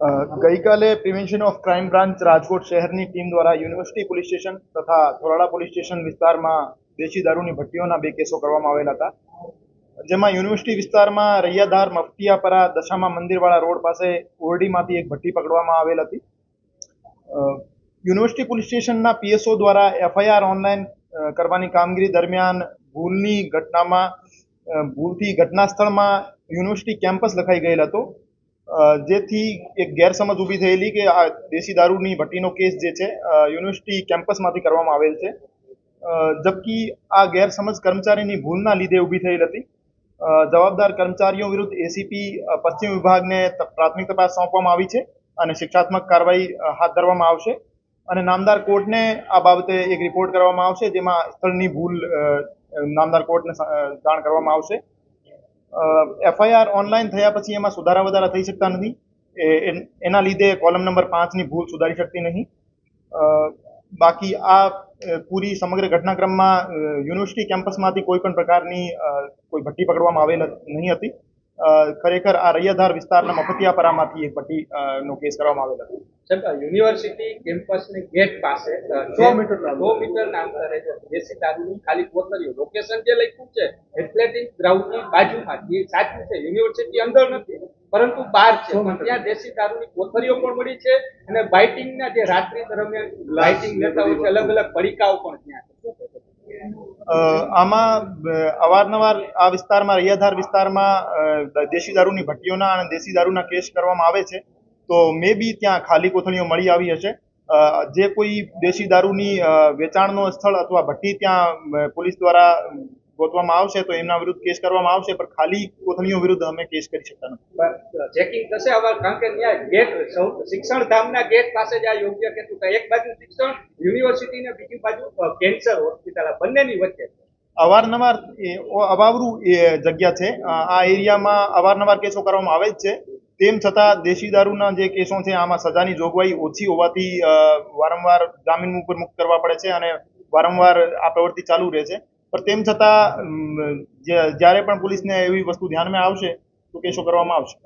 ગઈકાલે prevention of crime branch Rajkot શહેરની team દ્વારા યુનિવર્સિટી પોલીસ સ્ટેશન તથા થોરાળા પોલીસ સ્ટેશન વિસ્તારમાં દેશી દારૂની ભટ્ટીઓના 2 કેસો કરવામાં આવેલા હતા, જેમાં યુનિવર્સિટી વિસ્તારમાં રૈયાધાર મફતિયાપરા દશામા મંદિરવાળા રોડ પાસે ઓરડીમાંથી એક ભટ્ટી પકડવામાં આવેલ હતી. યુનિવર્સિટી પોલીસ સ્ટેશનના પીએસઓ દ્વારા એફઆઈઆર ઓનલાઈન કરવાની કામગીરી દરમિયાન ભૂલથી ઘટના સ્થળમાં યુનિવર્સિટી કેમ્પસ લખાઈ ગયેલ હતો, જેથી એક ગેરસમજ ઊભી થયેલી કે આ દેશી દારૂની ભટ્ટીનો કેસ જે છે યુનિવર્સિટી કેમ્પસમાંથી કરવામાં આવેલ છે, જબકી આ ગેરસમજ કર્મચારીની ભૂલના લીધે ઊભી થયેલ હતી. જવાબદાર કર્મચારીઓ વિરુદ્ધ એસીપી પશ્ચિમ વિભાગને પ્રાથમિક તપાસ સોંપવામાં આવી છે અને શિક્ષાત્મક કાર્યવાહી હાથ ધરવામાં આવશે અને નામદાર કોર્ટને આ બાબતે એક રિપોર્ટ કરવામાં આવશે, જેમાં સ્થળની ભૂલ નામદાર કોર્ટને જાણ કરવામાં આવશે. એફઆઈઆર ઓનલાઈન થયા પછી એમાં સુધારા વધારા થઈ શકતા નથી, એના લીધે કોલમ નંબર 5ની ભૂલ સુધારી શકતી નહીં. બાકી આ પૂરી સમગ્ર ઘટનાક્રમમાં યુનિવર્સિટી કેમ્પસમાંથી કોઈ પણ પ્રકારની કોઈ ભટ્ટી પકડવામાં આવેલ નહીં હતી. ખરેખર આ રૈયાધાર વિસ્તારના મફતિયાપરામાંથી એક ભટ્ટી નો કેસ કરવામાં આવેલ હતો. યુનિવર્સિટી કેમ્પસની ગેટ પાસે 100 મીટરના અંતરે દેશી દારૂની ખાલી કોથળીઓ, લોકેશન જે લખ્યું છે એથ્લેટિક ગ્રાઉન્ડની બાજુમાં, જે સાચું છે યુનિવર્સિટી અંદર નથી પરંતુ બહાર છે, પણ ત્યાં દેશી દારૂની કોથળીઓ પણ મળી છે અને બાઇટિંગના જે રાત્રિ દરમિયાન બાઇટિંગ લેતા હોય છે અલગ અલગ પડીકાઓ પણ ત્યાં છે. આમાં અવારનવાર આ વિસ્તારમાં રૈયાધાર વિસ્તારમાં દેશી દારૂની ભટ્ટીઓના અને દેશી દારૂના કેસ કરવામાં આવે છે, તો મે બી ત્યાં ખાલી કોથળીઓ મળી આવી હશે. જે કોઈ દેશી દારૂની વેચાણનો સ્થળ અથવા ભટ્ટી ત્યાં પોલીસ દ્વારા ગોતવામાં આવશે તો એમના વિરુદ્ધ કેસ કરવામાં આવશે, પણ ખાલી કોથળીઓ વિરુદ્ધ અમે કેસ કરી શકતા નથી. ચેકિંગ થશે હવે, કારણ કે ત્યાં ગેટ શિક્ષણ ધામના ગેટ પાસે જ આ યોગ્ય કે એક બાજુ શિક્ષણ યુનિવર્સિટી ને બીજી બાજુ કેન્સર હોસ્પિટલ, બંનેની વચ્ચે અવારનવાર અવાવરું જગ્યા છે. આ એરિયામાં અવારનવાર કેસો કરવામાં આવે જ છે. તેમ છતાં દેશી દારૂના જે કેસો છે આમાં સજાની જોગવાઈ ઓછી હોવાથી વારંવાર જામીન ઉપર મુક્ત કરવા પડે છે અને વારંવાર આ પ્રવૃત્તિ ચાલુ રહે છે. પણ તેમ છતાં જ્યારે પણ પોલીસને એવી વસ્તુ ધ્યાનમાં આવશે તો કેસો કરવામાં આવશે.